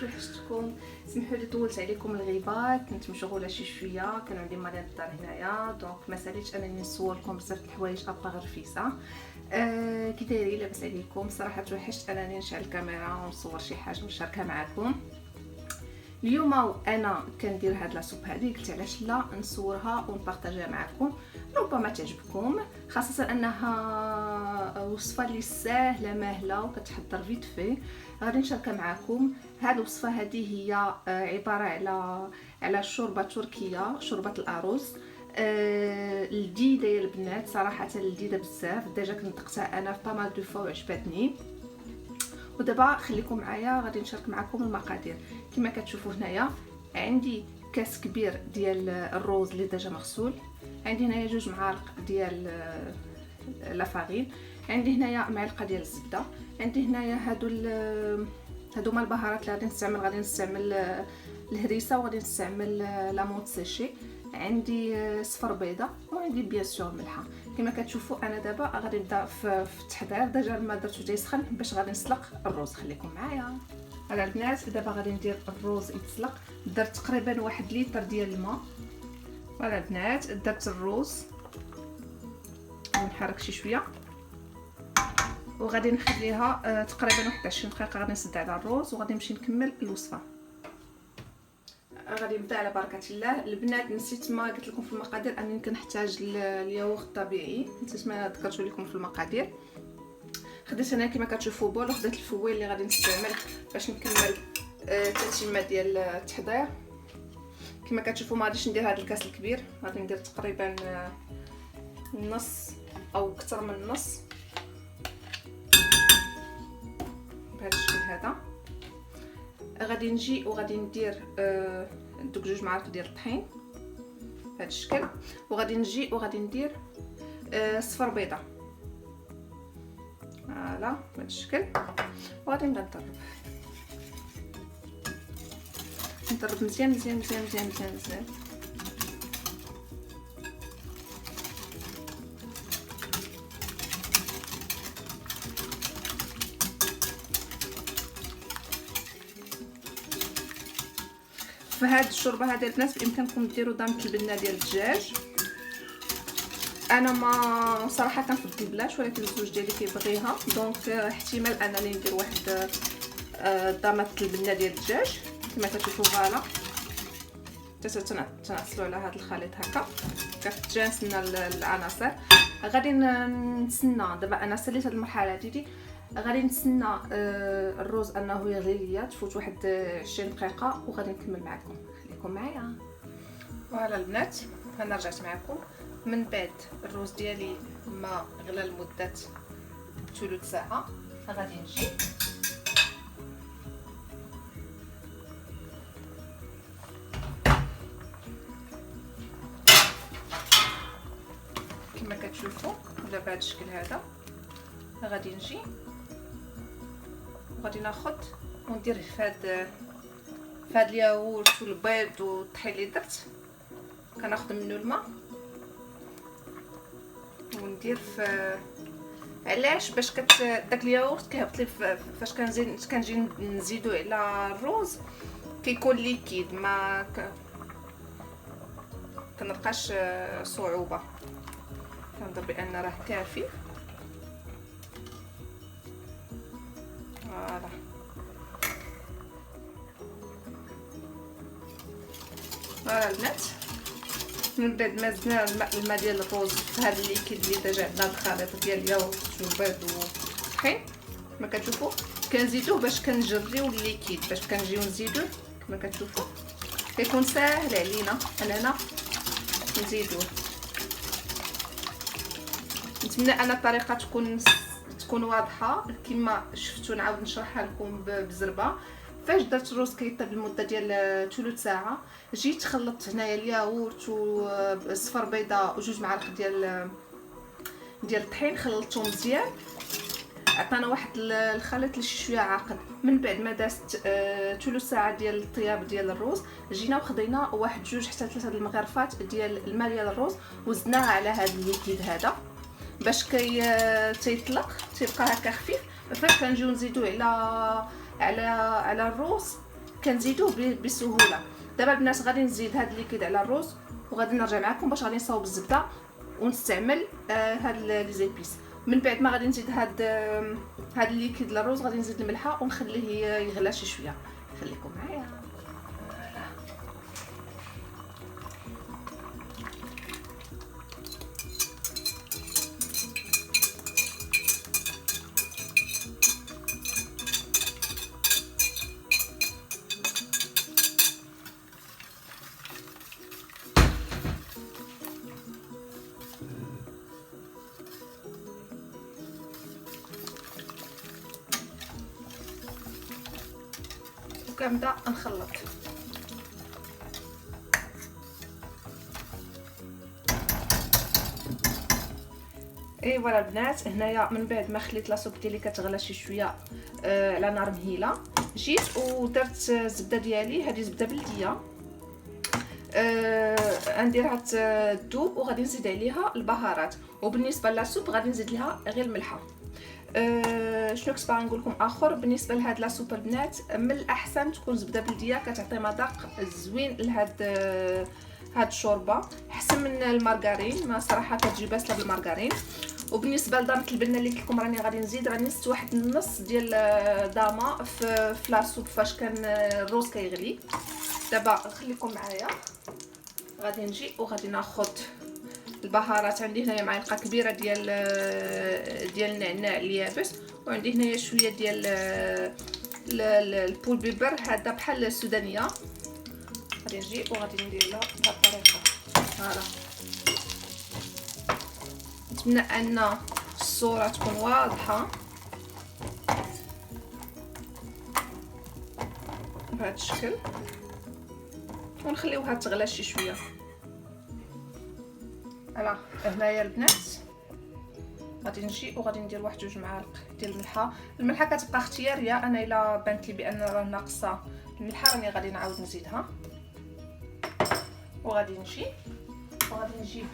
توحشتكم. سمحوا لي طولت عليكم الغيبه، كنت مشغوله شويه، كان عندي مريض الدار هنايا دونك ما ساليتش انني نصور لكم بزاف د الحوايج ابا غير رفيسه. كي دايرين؟ لاباس عليكم؟ صراحه توحشت انني نشعل الكاميرا ونصور شي حاجه ونشاركها معكم. اليوم انا كندير هاد لاصوب هذه، قلت علاش لا نصورها ونبارطاجيها معكم، ربما تعجبكم، خاصه انها وصفه اللي ساهله ماهله وكتحضر فيت في. غادي نشاركها معكم. هاد الوصفه هذه هي عباره على شوربه تركيه، شوربه الارز لذيذه يا البنات، صراحه لذيذه بزاف. ديجا كنت دقتها انا في بامال دو فوا وعجبتني. ودابا خليكم معايا، غادي نشارك معكم المقادير. كما كتشوفوا هنايا عندي كاس كبير ديال الروز اللي ديجا مغسول، عندي هنايا 2 معالق ديال لافارين، عندي هنايا معلقه ديال الزبده، عندي هنايا هادو هما البهارات اللي غادي نستعمل الهريسه، وغادي نستعمل لامونط سيشي، عندي صفر بيضه، وعندي بيان سور ملحه. كما كتشوفوا انا دابا غادي نبدا في التحضير. ديجا الماء درتو تيسخن باش غادي نسلق الروز. خليكم معايا. على البنات دابا غادي ندير الروز يتسلق. درت تقريبا 1 لتر ديال الماء. على البنات درت الروز ونحرك شويه، وغادي نخليها تقريبا 21 دقيقه. غادي نسد على الروز وغادي نمشي نكمل الوصفه. غادي نبدا على بركه الله. البنات نسيت ما قلت لكم في المقادير انني كنحتاج الياغورت طبيعي، نسيت ما ذكرت لكم في المقادير. خديت هنا كما كتشوفوا بول، وخديت الفويل اللي غادي نستعمل باش نكمل التتمه ديال التحضير. كما كتشوفوا ما غاديش ندير هذا الكاس الكبير، غادي ندير تقريبا نص او اكثر من نص بهذا الشكل هذا. غادي نجي وغادي ندير دوك 2 معالق ديال الطحين بهذا الشكل، وغادي نجي وغادي ندير صفر بيضه فوالا بهذا الشكل، وغادي نبدا نضرب مزيان مزيان مزيان مزيان مزيان مزيان. فهاد الشوربه هذه البنات بامكانكم ديروا ضامه البنه ديال الدجاج. انا ما صراحه كنفضل بلاش، ولكن الزوج ديالي كيبغيها دونك احتمال انني ندير واحد ضامه البنه ديال الدجاج. كما كتشوفوا فوالا تنعصلوا على هذا الخليط هكا كتجانسنا العناصر. غادي نتسنى دابا انا ساليت هذه المرحله هذه، غادي نتسنى الروز انه يغلي ليا، تفوت واحد 20 دقيقه وغادي نكمل معكم. خليكم معايا. فوالا البنات انا رجعت معكم من بعد الروز ديالي ما غلى لمده ثلث ساعه. غادي نجي كما كتشوفوا ولا بهذا الشكل هذا. غادي نجي وغادي ناخذ وندير في هاد الياغورت والبيض والطحين اللي درت، كناخذ منه الماء وندير في علاش باش داك الياغورت كيهبط لي فاش كنجي نزيدو على الروز كيكون ليكيد، ما كنلقاش صعوبه. كنظن بان راه كافي. فوالا فوالا البنات من بعد ما زدنا الماء ديال الروز في هذا الليكيد اللي ديجا عندنا الخليط ديال الياغورت والبيض والطحين، كما كتشوفوا كنزيدوه باش كنجريو الليكيد باش كنجيو نزيدوه. كما كتشوفوا كيكون ساهل علينا اننا نزيدوه. نتمنى ان الطريقه تكون واضحه كما شفتوا. نعاود نشرحها لكم بزربه. فاش درت الروز كيطيب لمده ديال ثلث ساعه، جيت خلطت هنايا الياغورت وصفر بيضه و2 معالق ديال الطحين، خلطتهم مزيان، عطانا واحد الخليط اللي شويه عاقد. من بعد ما دازت ثلث ساعه ديال الطياب ديال الروز، جينا وخدينا واحد 2 حتى 3 المغرفات ديال الماء ديال الروز وزدناها على هذا الليكيد هذا باش تيطلق تيبقى هكا خفيف. فاش كنجيو نزيدوه على الروز كنزيدوه بسهوله. دابا البنات غادي نزيد هاد الليكيد على الروز وغادي نرجع معكم باش غادي نصاوب الزبده ونستعمل هاد لي زيبيس. من بعد ما غادي نزيد هاد الليكيد للروز غادي نزيد الملحه ونخليه يغلى شي شويه. خليكم معايا. كنبدا نخلط. اي فوالا البنات، هنايا من بعد ما خليت لاصوب ديالي كتغلى شي شويه على نار مهيله، جيت ودرت الزبده ديالي. هذه زبده بلديه غنديرها تذوب وغادي نزيد عليها البهارات. وبالنسبه لاصوب غادي نزيد لها غير الملحه. شنو كنت باغا نقول لكم اخر بالنسبه لهاد لاصوب البنات، من الاحسن تكون زبده بلديه كتعطي مذاق زوين لهاد الشوربه، احسن من المارغرين. ما صراحه كتجي باسله بالمارغرين. وبالنسبه لدامه البنه اللي قلت لكم راني غادي نزيد واحد النص ديال داما في لاصوب فاش كان الروز كيغلي. دابا خليكم معايا، غادي نجي وغادي ناخذ البهارات. عندي هنايا معلقه كبيره ديال النعناع اليابس، وعندي هنايا شويه ديال البول بيبر، هذا بحال السودانيه. غادي نجي وغادي ندير لها بهذه الطريقه. فوالا، نتمنى ان الصوره تكون واضحه بهذا الشكل، ونخليوها تغلى شي شويه. فوالا هنايا البنات غادي نجي وغادي ندير واحد 2 معالق ديال الملحه كتبقى اختياريه. انا الا بانت لي بان راه ناقصه الملحه راني غادي نعاود نزيدها. وغادي نجي وغادي نجيب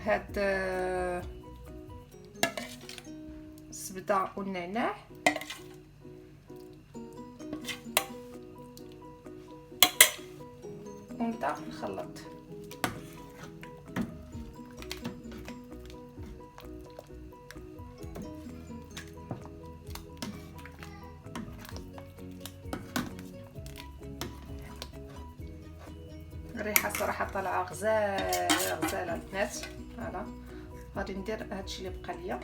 هاد الزبده والنعناع ونبدا نخلط. الريحه صراحه طالعه غزاله البنات. فوالا غادي ندير هادشي اللي بقى ليا.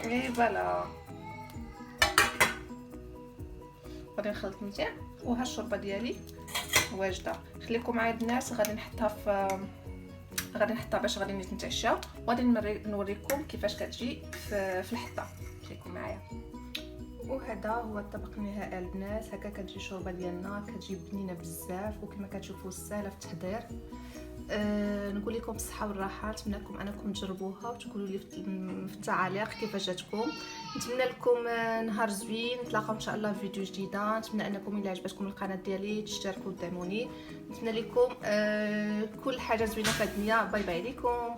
اي فوالا غادي نخلط مزيان وها الشوربه ديالي واجده. خليكم معايا البنات، غادي نحطها باش غادي نتعشاو، وغادي نوريكم كيفاش كتجي في الحطه. خليكم معايا. وهذا هو الطبق النهائي البنات. هكا كتجي الشوربه ديالنا، كتجي بنينه بزاف وكما كتشوفوا سهله في التحضير. نقول لكم بالصحه والراحه، نتمنىكم انكم تجربوها وتقولوا لي في التعاليق كيفاش جاتكم. نتمنى لكم نهار زوين، نتلاقاو ان شاء الله في فيديو جديده. نتمنى انكم الا عجبتكم القناه ديالي تشتركوا وتدعموني. نتمنى لكم كل حاجه زوينه في الدنيا. باي باي لكم.